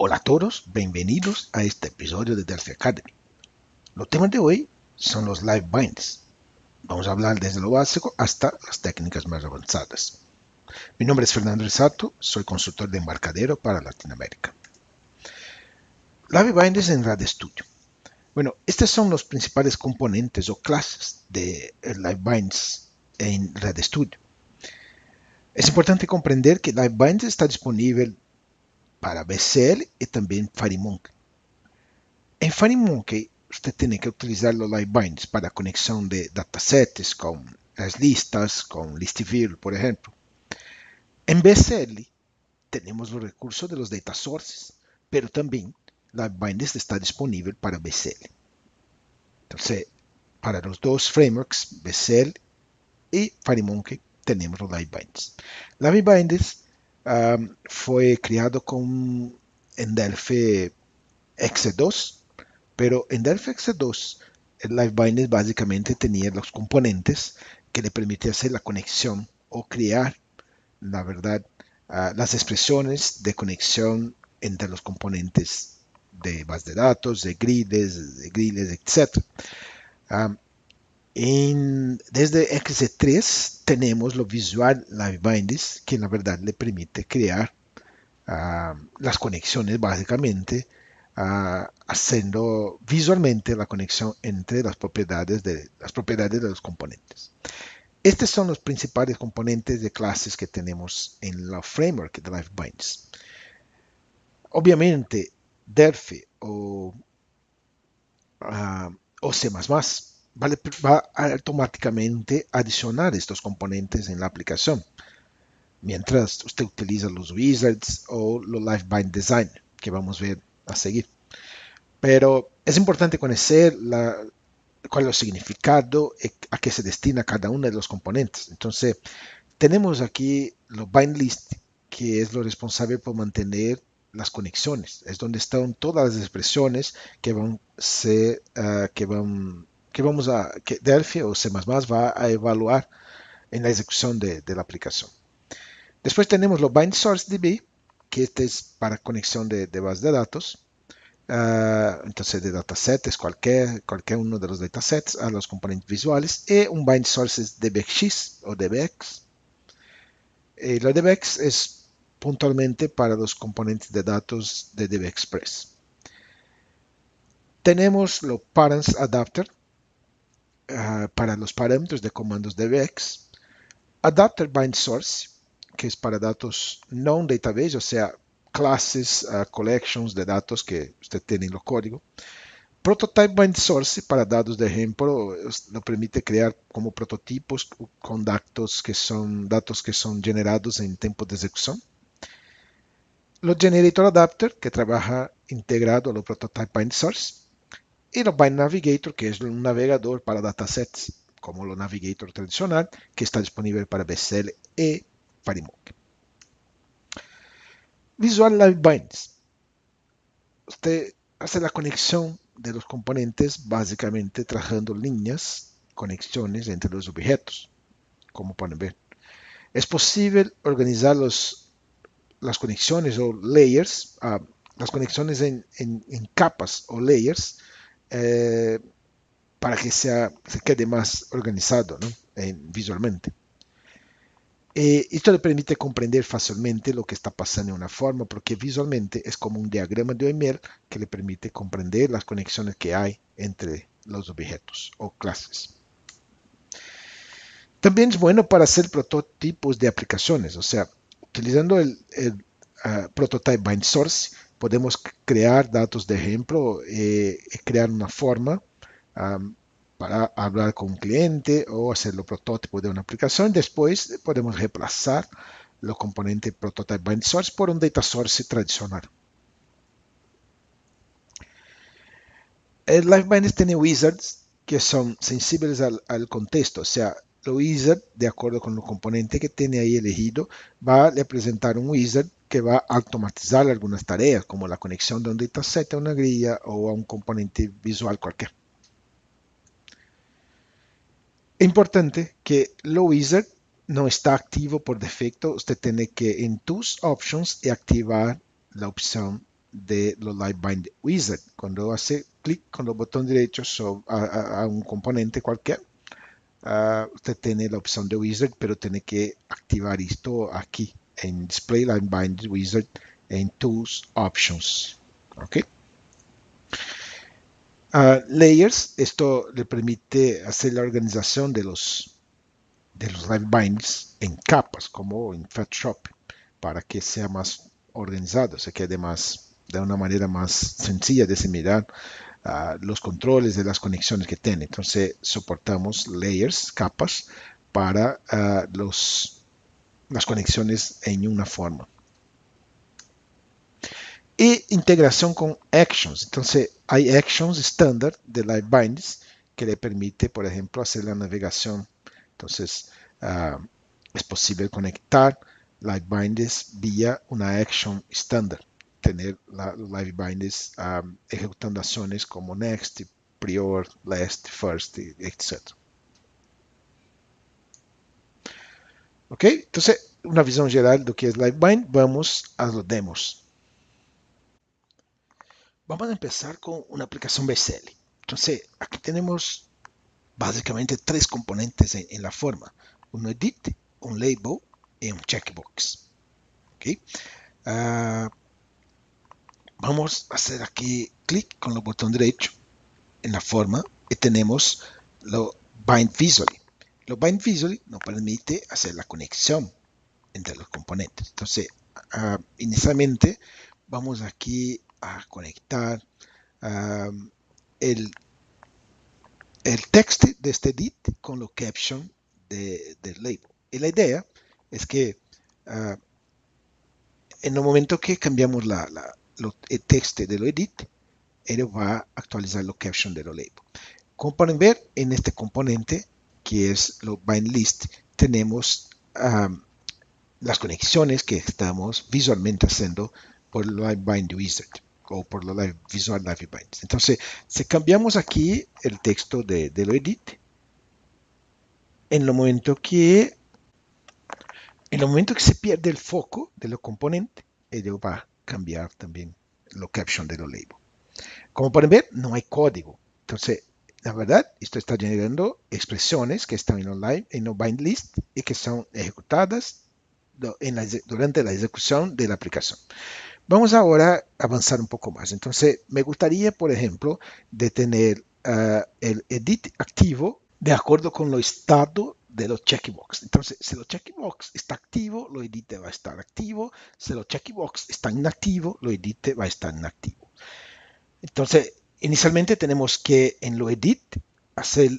Hola a todos, bienvenidos a este episodio de Delphi Academy. Los temas de hoy son los live binds. Vamos a hablar desde lo básico hasta las técnicas más avanzadas. Mi nombre es Fernando Risato, soy consultor de embarcadero para Latinoamérica. Live binds en RadStudio. Bueno, estos son los principales componentes o clases de live binds en RadStudio. Es importante comprender que live binds está disponible para BCL y también FireMonkey. En FireMonkey, usted tiene que utilizar los livebinds para conexión de datasets con las listas, con Listview, por ejemplo. En BCL tenemos los recursos de los data sources, pero también livebinds está disponible para BCL. Entonces, para los dos frameworks, BCL y FireMonkey, tenemos los livebinds. Livebinds fue creado en Delphi X2. Pero en Delphi X2, el LiveBinders básicamente tenía los componentes que le permitían hacer la conexión o crear, la verdad, las expresiones de conexión entre los componentes de base de datos, de grids, etc. Desde X3 tenemos lo Visual LiveBinders, que la verdad le permite crear las conexiones básicamente, haciendo visualmente la conexión entre las propiedades de los componentes. Estos son los principales componentes de clases que tenemos en la framework de LiveBinds. Obviamente, Delphi o C++ va automáticamente a adicionar estos componentes en la aplicación, mientras usted utiliza los wizards o los LiveBind Design, que vamos a ver a seguir. Pero es importante conocer cuál es el significado y a qué se destina cada uno de los componentes. Entonces, tenemos aquí los bind list, que es lo responsable por mantener las conexiones. Es donde están todas las expresiones que que Delphi o C++ va a evaluar en la ejecución de la aplicación. Después tenemos los bind source DB, que este es para conexión de base de datos. Entonces de datasets, cualquier uno de los datasets a los componentes visuales, y un bind sources DBX o DBX. La DBX es puntualmente para los componentes de datos de DBExpress. Tenemos los parents adapter para los parámetros de comandos DBX. Adapter bind source, que es para datos non-database, o sea, clases, collections de datos que usted tiene en el código. Prototype bind source para dados de ejemplo nos permite crear como prototipos con datos que son generados en tiempo de ejecución. Los generator adapter que trabaja integrado a los prototype bind source y los bind navigator que es un navegador para datasets como lo navigator tradicional que está disponible para BCL y FireMonkey. Visual Live Binds. Usted hace la conexión de los componentes básicamente trazando líneas, conexiones entre los objetos, como pueden ver. Es posible organizar las conexiones o layers, las conexiones en capas o layers, para que se quede más organizado, ¿no? Visualmente. Esto le permite comprender fácilmente lo que está pasando en una forma, porque visualmente es como un diagrama de OML que le permite comprender las conexiones que hay entre los objetos o clases. También es bueno para hacer prototipos de aplicaciones, o sea, utilizando el Prototype Bind Source, podemos crear datos de ejemplo, crear una forma para hablar con un cliente o hacer el prototipo de una aplicación. Después podemos reemplazar los componentes Prototype Bind Source por un data source tradicional. El LiveBinds tiene wizards que son sensibles al contexto, o sea, el wizard, de acuerdo con el componente que tiene ahí elegido, va a representar un wizard que va a automatizar algunas tareas, como la conexión de un dataset a una grilla o a un componente visual cualquiera. Es importante que lo wizard no está activo por defecto. Usted tiene que en tus options y activar la opción de los LiveBind Wizard. Cuando hace clic con el botón derecho a un componente cualquier, usted tiene la opción de Wizard, pero tiene que activar esto aquí en Display LiveBind Wizard en Tools Options. ¿Ok? Layers, esto le permite hacer la organización de los LiveBinds en capas, como en Photoshop, para que sea más organizado, se quede más de una manera más sencilla de mirar los controles de las conexiones que tiene. Entonces soportamos layers, capas, para las conexiones en una forma. Y integración con actions. Entonces hay actions estándar de LiveBinds que le permite, por ejemplo, hacer la navegación. Entonces es posible conectar LiveBinds vía una action estándar. Tener los LiveBinds ejecutando acciones como next, prior, last, first, etc. Ok, entonces una visión general de lo que es LiveBind. Vamos a los demos. Vamos a empezar con una aplicación BCL. Entonces, aquí tenemos básicamente tres componentes en la forma. Un edit, un label y un checkbox. ¿Okay? Vamos a hacer aquí clic con el botón derecho en la forma y tenemos lo Bind Visually. Lo Bind Visually nos permite hacer la conexión entre los componentes. Entonces, inicialmente vamos aquí a conectar el, el texto de este edit con los caption del label. Y la idea es que en el momento que cambiamos el texto de lo edit, él va a actualizar los caption de lo label. Como pueden ver, en este componente, que es lo bind list, tenemos las conexiones que estamos visualmente haciendo por el LiveBind Wizard o por lo Visual LiveBind. Entonces, si cambiamos aquí el texto de lo edit, en el momento que se pierde el foco de los componentes, ello va a cambiar también lo caption de los labels. Como pueden ver, no hay código. Entonces, la verdad, esto está generando expresiones que están en los bind list y que son ejecutadas durante la ejecución de la aplicación. Vamos ahora a avanzar un poco más. Entonces, me gustaría, por ejemplo, de tener el edit activo de acuerdo con lo estado de los checkbox. Entonces, si los checkbox está activo, lo edit va a estar activo. Si los checkbox está inactivo, lo edit va a estar inactivo. Entonces, inicialmente tenemos que en lo edit hacer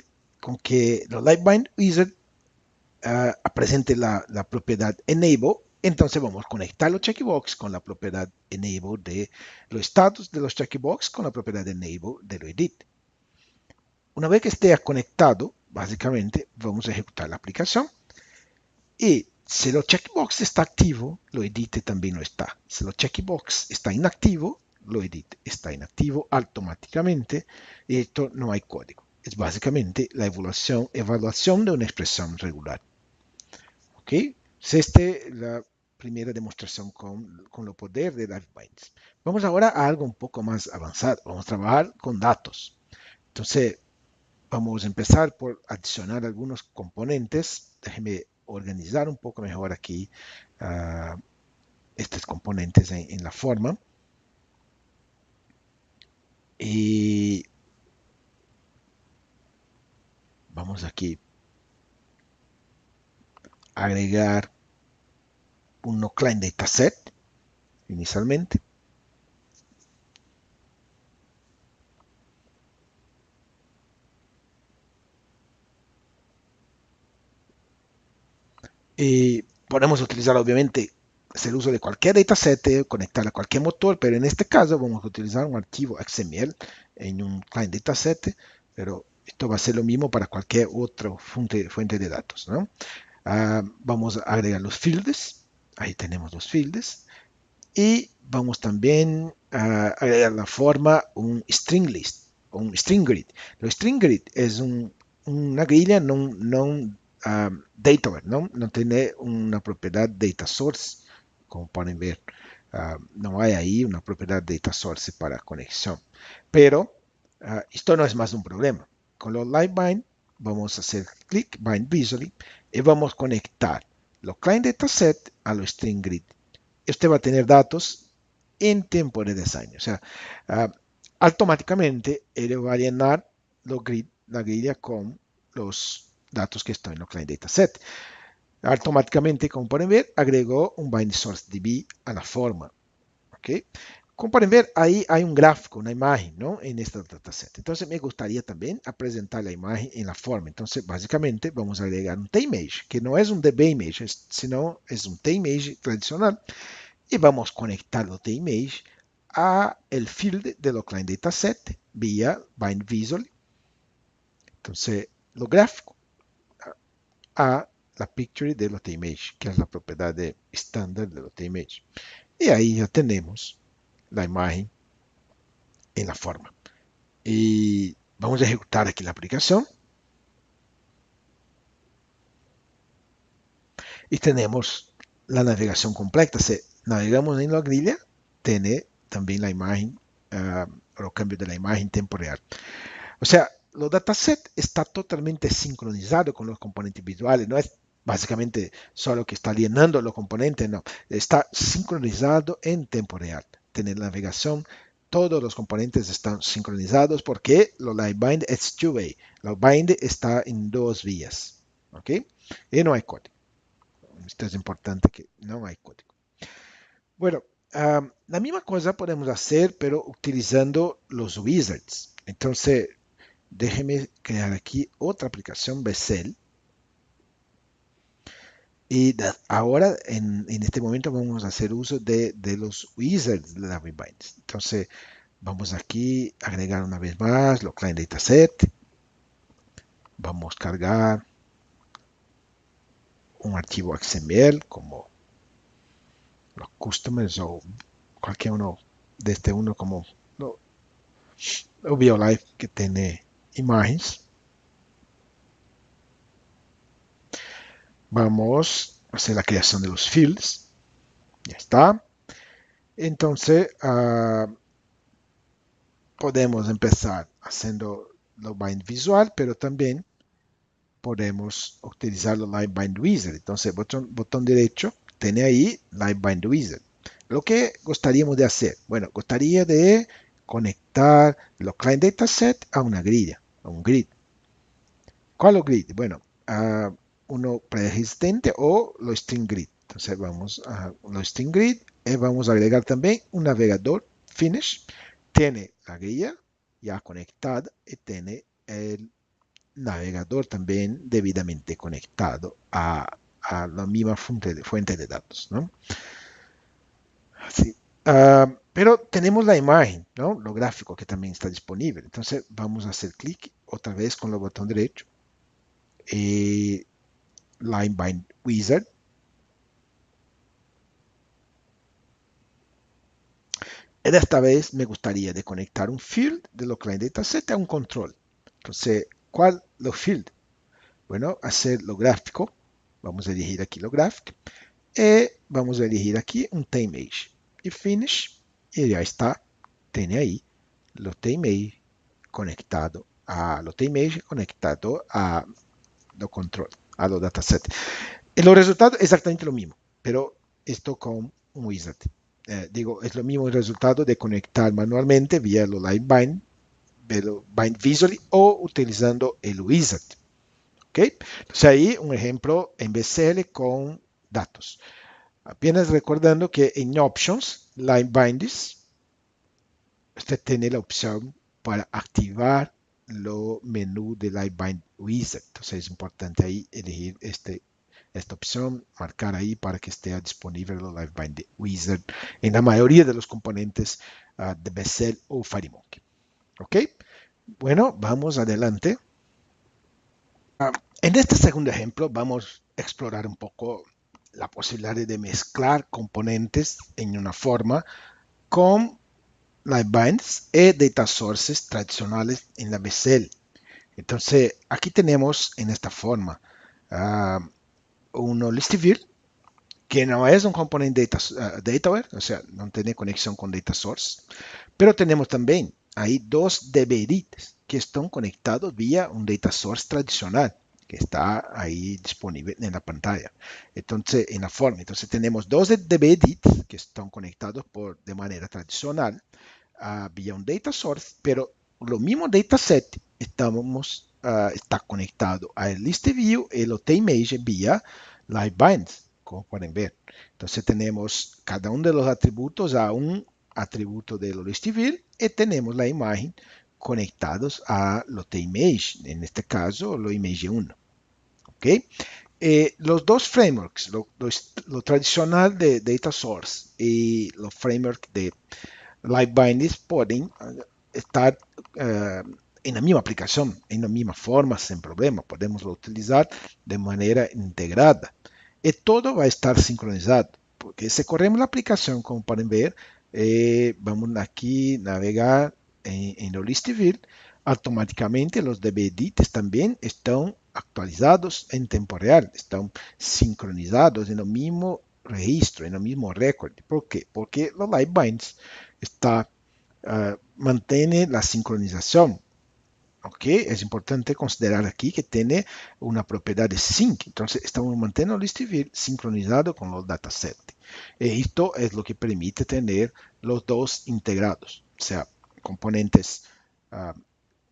con que lo LiveBind Wizard presente la propiedad enable. Entonces vamos a conectar los checkbox con la propiedad enable de los estados de los checkbox con la propiedad enable de lo edit. Una vez que esté conectado, básicamente vamos a ejecutar la aplicación y si el checkbox está activo, lo edit también lo está. Si el checkbox está inactivo, lo edit está inactivo automáticamente y esto no hay código. Es básicamente la evaluación de una expresión regular. ¿Ok? Esta es la primera demostración con lo poder de LiveBinds. Vamos ahora a algo un poco más avanzado. Vamos a trabajar con datos. Entonces, vamos a empezar por adicionar algunos componentes. Déjenme organizar un poco mejor aquí estos componentes en la forma. Y vamos aquí a agregar un no client dataset inicialmente. Y podemos utilizar obviamente el uso de cualquier dataset, conectar a cualquier motor, pero en este caso vamos a utilizar un archivo XML en un client dataset, pero esto va a ser lo mismo para cualquier otra fuente de datos, ¿no? Vamos a agregar los fields, ahí tenemos los fields, y vamos también a agregar la forma un string list, un string grid. Lo string grid es una grilla no data, ¿no? No tiene una propiedad data source, como pueden ver. No hay ahí una propiedad data source para conexión. Pero esto no es más un problema. Con los live bind vamos a hacer clic, bind visually, y vamos a conectar los client dataset a los string grid. Usted va a tener datos en tiempo de diseño. O sea, automáticamente él va a llenar la grilla con los datos que están en los client dataset. Automáticamente, como pueden ver, agregó un bind source DB a la forma. ¿Okay? Como pueden ver, ahí hay un gráfico, una imagen, ¿no? En este dataset. Entonces, me gustaría también presentar la imagen en la forma. Entonces, básicamente, vamos a agregar un TIMage, que no es un DBImage, sino es un TIMage tradicional. Y vamos a conectar los TIMage a el field de los client dataset vía bind visual. Entonces, lo gráfico a la picture de los TIMage, que es la propiedad estándar de los TIMage. Y ahí ya tenemos la imagen en la forma. Y vamos a ejecutar aquí la aplicación. Y tenemos la navegación completa. Si navegamos en la grilla, tiene también la imagen, los cambios de la imagen en tiempo real. O sea, los datasets está totalmente sincronizado con los componentes visuales. No es básicamente solo que está llenando los componentes, no. Está sincronizado en tiempo real. Tiene navegación, todos los componentes están sincronizados porque lo live bind es two-way. Lo bind está en dos vías. ¿Ok? Y no hay código. Esto es importante que no hay código. Bueno, la misma cosa podemos hacer, pero utilizando los wizards. Entonces, déjeme crear aquí otra aplicación Becel. Y ahora, en este momento, vamos a hacer uso de los wizards de la Rebinds. Entonces, vamos aquí a agregar una vez más los client dataset. Vamos a cargar un archivo XML como los customers o cualquier uno de este uno como o BioLife que tiene imágenes. Vamos a hacer la creación de los fields. Ya está. Entonces, podemos empezar haciendo lo bind visual, pero también podemos utilizar los live bind wizard. Entonces, botón derecho, tiene ahí live bind wizard. Lo que gustaríamos de hacer, bueno, gustaría de conectar los client dataset a una grilla, a un grid. ¿Cuál es el grid? Bueno, uno preexistente o los string grid. Entonces vamos a los string grid y vamos a agregar también un navegador finish. Tiene la guía ya conectada y tiene el navegador también debidamente conectado a la misma fuente de datos, ¿no? Así. Pero tenemos la imagen, ¿no? Lo gráfico que también está disponible. Entonces vamos a hacer clic otra vez con el botón derecho. Line bind wizard. Y esta vez me gustaría de conectar un field de los client dataset a un control. Entonces, ¿cuál lo field? Bueno, hacer lo gráfico. Vamos a elegir aquí lo gráfico. Y vamos a elegir aquí un TimeAge. Y finish. Y ya está. Tiene ahí los TimeAge conectado a los TimeAge conectado a los control, a los datasets. Y los resultados exactamente lo mismo, pero esto con un wizard. Digo, es lo mismo el resultado de conectar manualmente vía lo live bind, bind visually o utilizando el wizard. ¿Ok? Entonces ahí un ejemplo en BCL con datos. Apenas recordando que en Options, Line Bindings, usted tiene la opción para activar lo menú de Live Bind Wizard. Entonces es importante ahí elegir esta opción, marcar ahí para que esté disponible el Live Bind Wizard en la mayoría de los componentes de Becel o FireMonkey. ¿Ok? Bueno, vamos adelante. En este segundo ejemplo vamos a explorar un poco la posibilidad de mezclar componentes en una forma con livebinds y data sources tradicionales en la Becel. Entonces, aquí tenemos en esta forma uno listview que no es un componente dataware, o sea, no tiene conexión con data source, pero tenemos también ahí dos DB-Edit que están conectados vía un data source tradicional que está ahí disponible en la pantalla. Entonces, en la forma. Entonces, tenemos dos DB-Edit que están conectados de manera tradicional vía un data source, pero lo mismo dataset está conectado al list view y el image vía LiveBinds, como pueden ver. Entonces tenemos cada uno de los atributos a un atributo de lo list view y tenemos la imagen conectados a lo image, en este caso lo image 1. ¿Okay? Los dos frameworks, lo tradicional de data source y los frameworks de Live bindings pueden estar en la misma aplicación, en la misma forma, sin problema. Podemos utilizar de manera integrada. Y todo va a estar sincronizado. Porque si corremos la aplicación, como pueden ver, vamos aquí a navegar en el list view, automáticamente los DB-Edits también están actualizados en tiempo real, están sincronizados en el mismo registro, en el mismo récord. ¿Por qué? Porque los live binds mantiene la sincronización. ¿Ok? Es importante considerar aquí que tiene una propiedad de sync. Entonces, estamos manteniendo el list view sincronizado con los datasets. Esto es lo que permite tener los dos integrados, o sea, componentes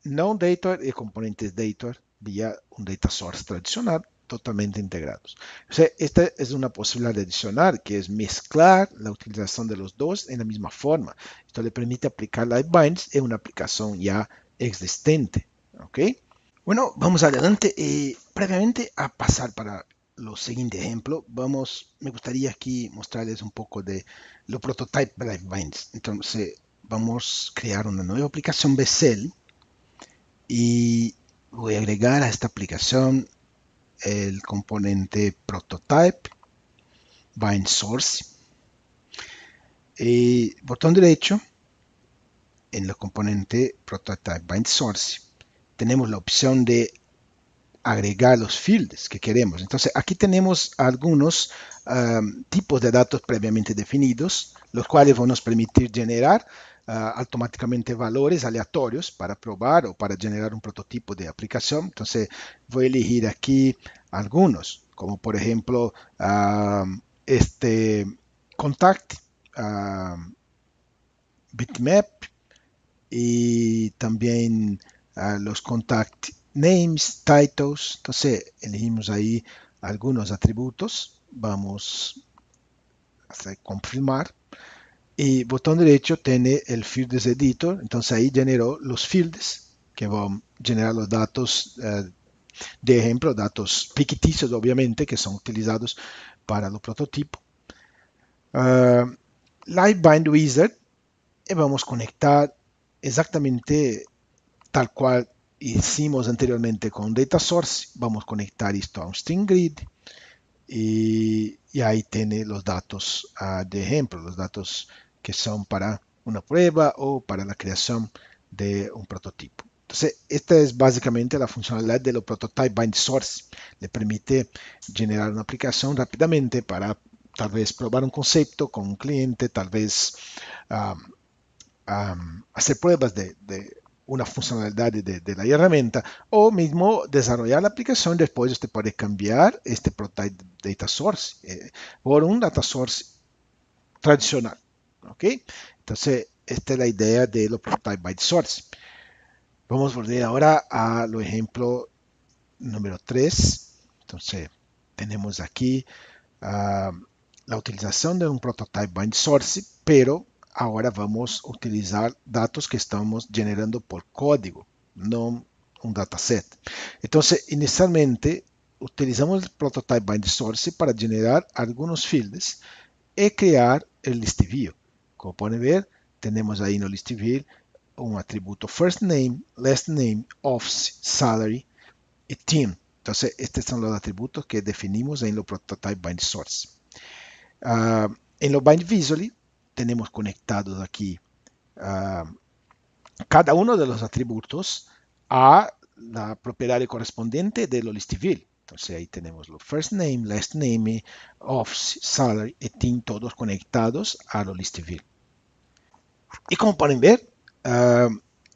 non-data y componentes data vía un data source tradicional totalmente integrados. O sea, esta es una posibilidad adicional que es mezclar la utilización de los dos en la misma forma. Esto le permite aplicar LiveBinds en una aplicación ya existente. ¿Ok? Bueno, vamos adelante. Previamente a pasar para los siguientes ejemplos, me gustaría aquí mostrarles un poco de lo prototype LiveBinds. Entonces, vamos a crear una nueva aplicación BCL y voy a agregar a esta aplicación el componente prototype bind source y botón derecho en el componente prototype bind source tenemos la opción de agregar los fields que queremos. Entonces aquí tenemos algunos tipos de datos previamente definidos, los cuales van a nos permitir generar automáticamente valores aleatorios para probar o para generar un prototipo de aplicación. Entonces voy a elegir aquí algunos, como por ejemplo este contact, bitmap y también los contact names, titles. Entonces elegimos ahí algunos atributos. Vamos a confirmar. Y botón derecho tiene el Fields Editor. Entonces ahí generó los fields que van a generar los datos de ejemplo, datos ficticios obviamente que son utilizados para los prototipos. LiveBind Wizard y vamos a conectar exactamente tal cual hicimos anteriormente con Data Source. Vamos a conectar esto a un String Grid y ahí tiene los datos de ejemplo, los datos que son para una prueba o para la creación de un prototipo. Entonces, esta es básicamente la funcionalidad de lo Prototype Bind Source. Le permite generar una aplicación rápidamente para tal vez probar un concepto con un cliente, tal vez hacer pruebas de una funcionalidad de la herramienta o mismo desarrollar la aplicación. Después usted puede cambiar este prototype data source por un data source tradicional. ¿Ok? Entonces, esta es la idea de lo prototype by source. Vamos a volver ahora a lo ejemplo número 3. Entonces, tenemos aquí la utilización de un prototype bind source, pero ahora vamos a utilizar datos que estamos generando por código, no un dataset. Entonces, inicialmente utilizamos el prototype bind source para generar algunos fields y crear el list view. Como pueden ver, tenemos ahí en el list view un atributo first name, last name, office, salary y team. Entonces, estos son los atributos que definimos en el prototype bind source. En los bind visually tenemos conectados aquí cada uno de los atributos a la propiedad correspondiente de lo list view. Entonces ahí tenemos los first name, last name, office, salary y team, todos conectados a los list view. Y como pueden ver,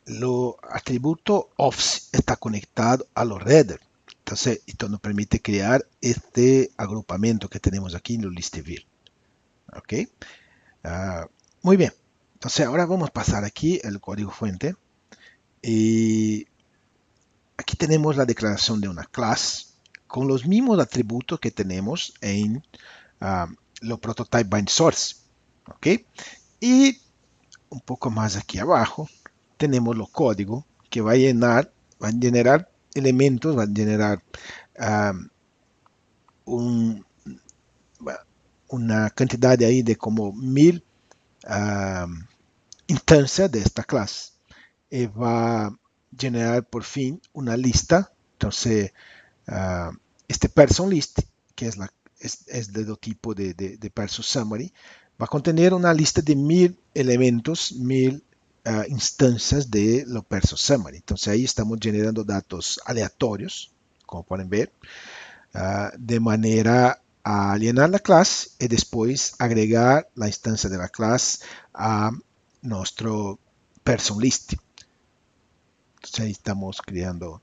lo atributo office está conectado a los header. Entonces esto nos permite crear este agrupamiento que tenemos aquí en los list view. Ok. Muy bien. Entonces ahora vamos a pasar aquí el código fuente. Y aquí tenemos la declaración de una clase con los mismos atributos que tenemos en lo prototype bind source. ¿Ok? Y un poco más aquí abajo tenemos los códigos que va a generar elementos, va a generar una cantidad de ahí de como 1000 instancias de esta clase. Y va a generar por fin una lista. Entonces, este person list, que es de tipo de person summary, va a contener una lista de 1000 elementos, 1000 instancias de lo person summary. Entonces ahí estamos generando datos aleatorios, como pueden ver, de manera a alienar la clase y después agregar la instancia de la clase a nuestro person list. Entonces ahí estamos creando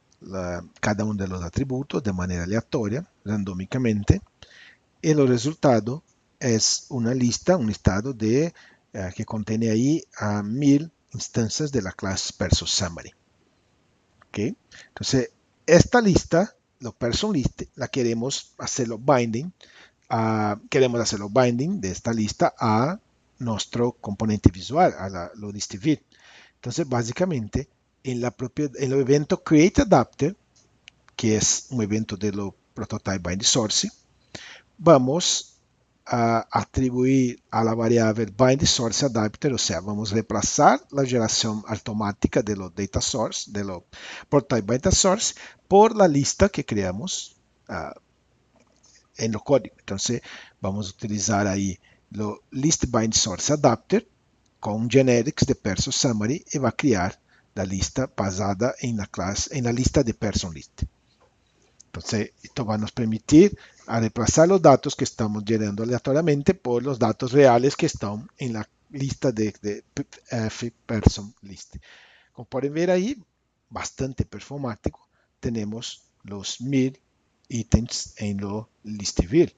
cada uno de los atributos de manera aleatoria, randómicamente, y el resultado es una lista, un listado de que contiene ahí a 1000 instancias de la clase person summary. ¿Okay? Entonces, esta lista, la person list, la queremos hacerlo binding, de esta lista a nuestro componente visual, a lo list view. Entonces, básicamente, en el evento createAdapter, que es un evento de lo prototype bind source, vamos a atribuir a la variable bind source adapter, o sea, vamos a reemplazar la generación automática de los data source, de lo prototype bind source, por la lista que creamos en lo código. Entonces, vamos a utilizar ahí lo list bind source adapter con generics de person summary y va a crear la lista basada en la lista de person list. Entonces, esto va a nos permitir a reemplazar los datos que estamos generando aleatoriamente por los datos reales que están en la lista de person list. Como pueden ver ahí, bastante performático, tenemos los 1000 ítems en lo list view.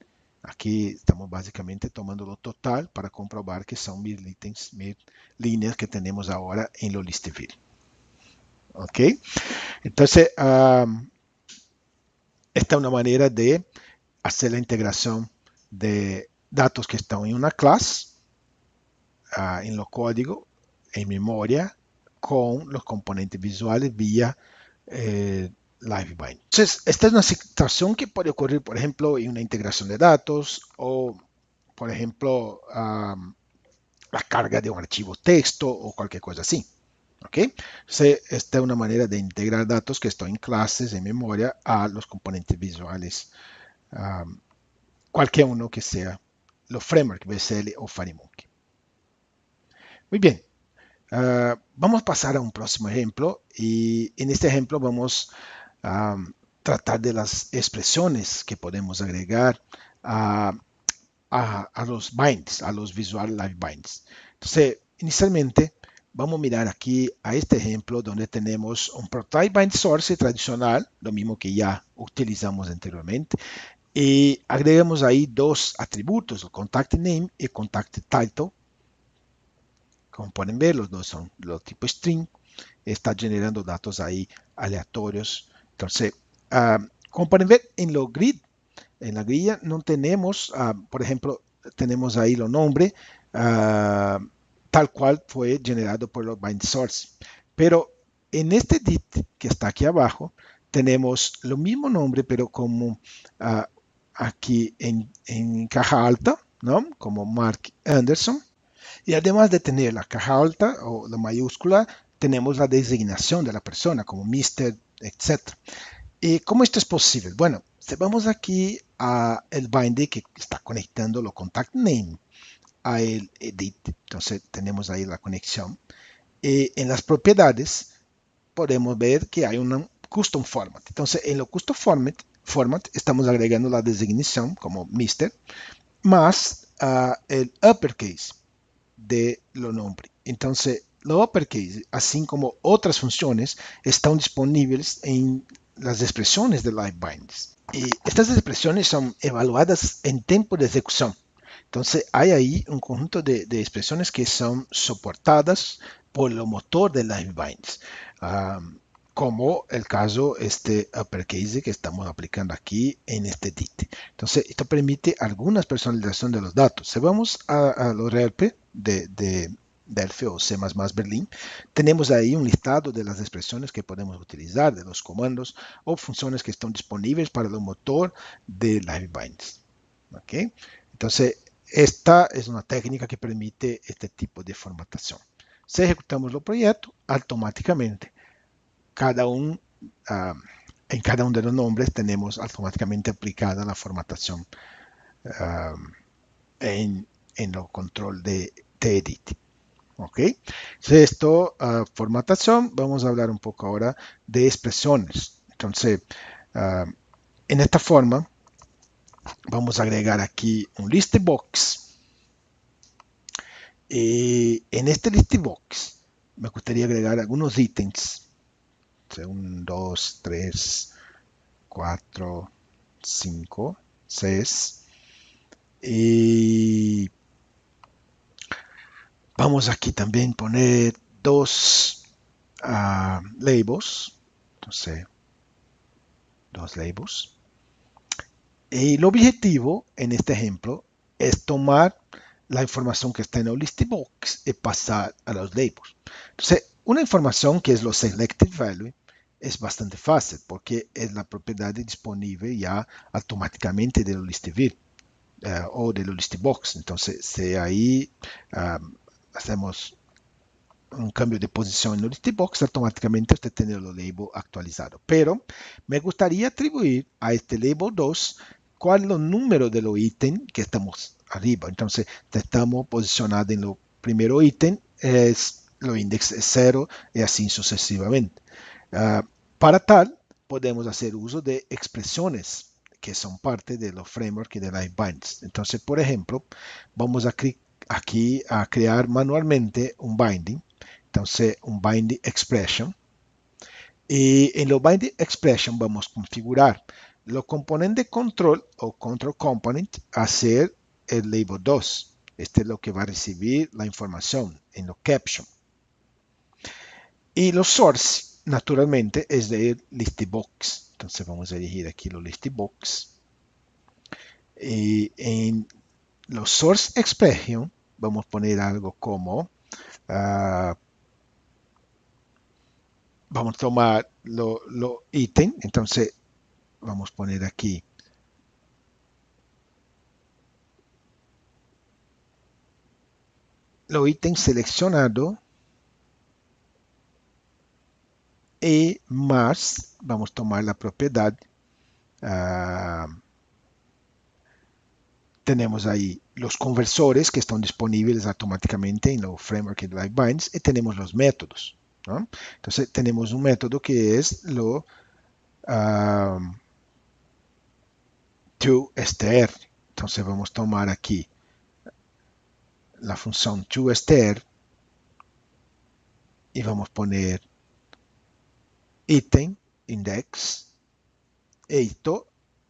Aquí estamos básicamente tomando lo total para comprobar que son 1000 ítems, 1000 líneas que tenemos ahora en lo list view. Ok, entonces esta es una manera de hacer la integración de datos que están en una clase, en lo código, en memoria, con los componentes visuales vía LiveBind. Entonces, esta es una situación que puede ocurrir, por ejemplo, en una integración de datos o, por ejemplo, la carga de un archivo texto o cualquier cosa así. ¿Ok? Entonces, esta es una manera de integrar datos que están en clases, en memoria, a los componentes visuales, cualquier uno que sea los frameworks BSL o FireMonkey. Muy bien. Vamos a pasar a un próximo ejemplo y en este ejemplo vamos a tratar de las expresiones que podemos agregar a los binds, a los Visual Live Binds. Entonces, inicialmente vamos a mirar aquí a este ejemplo donde tenemos un prototype bind source tradicional, lo mismo que ya utilizamos anteriormente, y agregamos ahí dos atributos, el contact name y contact title. Como pueden ver, los dos son los tipo string. Está generando datos ahí aleatorios. Entonces, como pueden ver en lo grid, en la grilla no tenemos, por ejemplo, tenemos ahí los nombres tal cual fue generado por los bind source. Pero en este dit que está aquí abajo, tenemos lo mismo nombre, pero como aquí en caja alta, ¿no? Como Mark Anderson. Y además de tener la caja alta o la mayúscula, tenemos la designación de la persona como Mr., etc. ¿Y cómo esto es posible? Bueno, si vamos aquí a el bind que está conectando lo contact name a el edit, entonces tenemos ahí la conexión. Y en las propiedades podemos ver que hay un custom format. Entonces, en lo custom format format, estamos agregando la designación como Mr. más el uppercase de lo nombre. Entonces, lo uppercase, así como otras funciones, están disponibles en las expresiones de LiveBinds. Y estas expresiones son evaluadas en tiempo de ejecución. Entonces, hay ahí un conjunto de expresiones que son soportadas por el motor de LiveBinds. Como el caso este uppercase que estamos aplicando aquí en este DIT. Entonces, esto permite algunas personalización de los datos. Si vamos a los RLP de Delphi o C++ Berlin, tenemos ahí un listado de las expresiones que podemos utilizar, de los comandos o funciones que están disponibles para el motor de LiveBinds. ¿Okay? Entonces, esta es una técnica que permite este tipo de formatación. Si ejecutamos el proyecto, automáticamente en cada uno de los nombres tenemos automáticamente aplicada la formatación en el control de edit. ¿Ok? Entonces, esto, formatación, vamos a hablar un poco ahora de expresiones. Entonces, en esta forma, vamos a agregar aquí un list box. Y en este list box me gustaría agregar algunos ítems. 1, 2, 3, 4, 5, 6. Y vamos aquí también poner dos labels. Entonces, dos labels. Y el objetivo en este ejemplo es tomar la información que está en el list box y pasar a los labels. Entonces, una información que es lo selected value es bastante fácil porque es la propiedad disponible ya automáticamente del list view o del list box. Entonces, si ahí hacemos un cambio de posición en el list box, automáticamente usted tiene el label actualizado. Pero me gustaría atribuir a este label 2 cuál es el número de los ítems que estamos arriba. Entonces, estamos posicionados en el primer ítem, los índices es 0 y así sucesivamente. Para tal, podemos hacer uso de expresiones que son parte de los frameworks y de LiveBinds. Entonces, por ejemplo, vamos aquí a crear manualmente un binding. Entonces, un binding expression. Y en los binding expression vamos a configurar los componentes de control o control component a ser el label 2. Este es lo que va a recibir la información en los caption. Y los source, naturalmente, es de listbox. Entonces vamos a elegir aquí los listbox. Y en los source expression vamos a poner algo como vamos a tomar lo ítem. Entonces vamos a poner aquí lo ítem seleccionado y más vamos a tomar la propiedad. Tenemos ahí los conversores que están disponibles automáticamente en los framework de LiveBinds y tenemos los métodos, ¿no? Entonces tenemos un método que es lo toStr. Entonces vamos a tomar aquí la función toStr y vamos a poner item index. Esto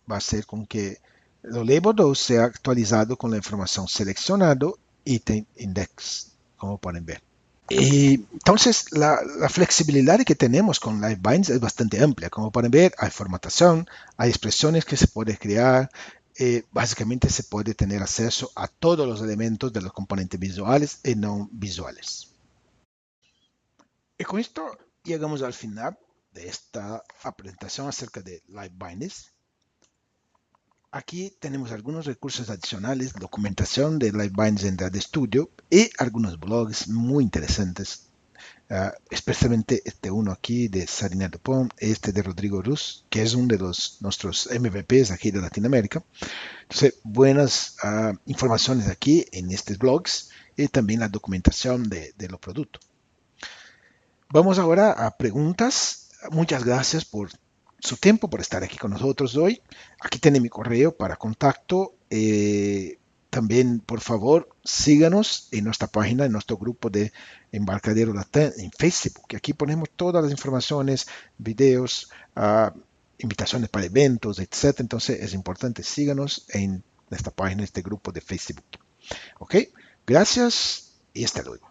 va a ser con que el label 2 sea actualizado con la información seleccionado item index, como pueden ver. Y entonces, la flexibilidad que tenemos con LiveBinds es bastante amplia. Como pueden ver, hay formatación, hay expresiones que se pueden crear. Básicamente se puede tener acceso a todos los elementos de los componentes visuales y no visuales. Y con esto llegamos al final de esta presentación acerca de LiveBinds. Aquí tenemos algunos recursos adicionales, documentación de LiveBinds en Data Studio y algunos blogs muy interesantes, especialmente este uno aquí de Sarina Dupont, este de Rodrigo Ruz, que es uno de nuestros MVPs aquí de Latinoamérica. Entonces, buenas informaciones aquí en estos blogs y también la documentación de los productos. Vamos ahora a preguntas. Muchas gracias por su tiempo, por estar aquí con nosotros hoy. Aquí tiene mi correo para contacto. También, por favor, síganos en nuestra página, en nuestro grupo de Embarcadero Latam en Facebook. Aquí ponemos todas las informaciones, videos, invitaciones para eventos, etcétera. Entonces es importante síganos en esta página, este grupo de Facebook. Ok, gracias y hasta luego.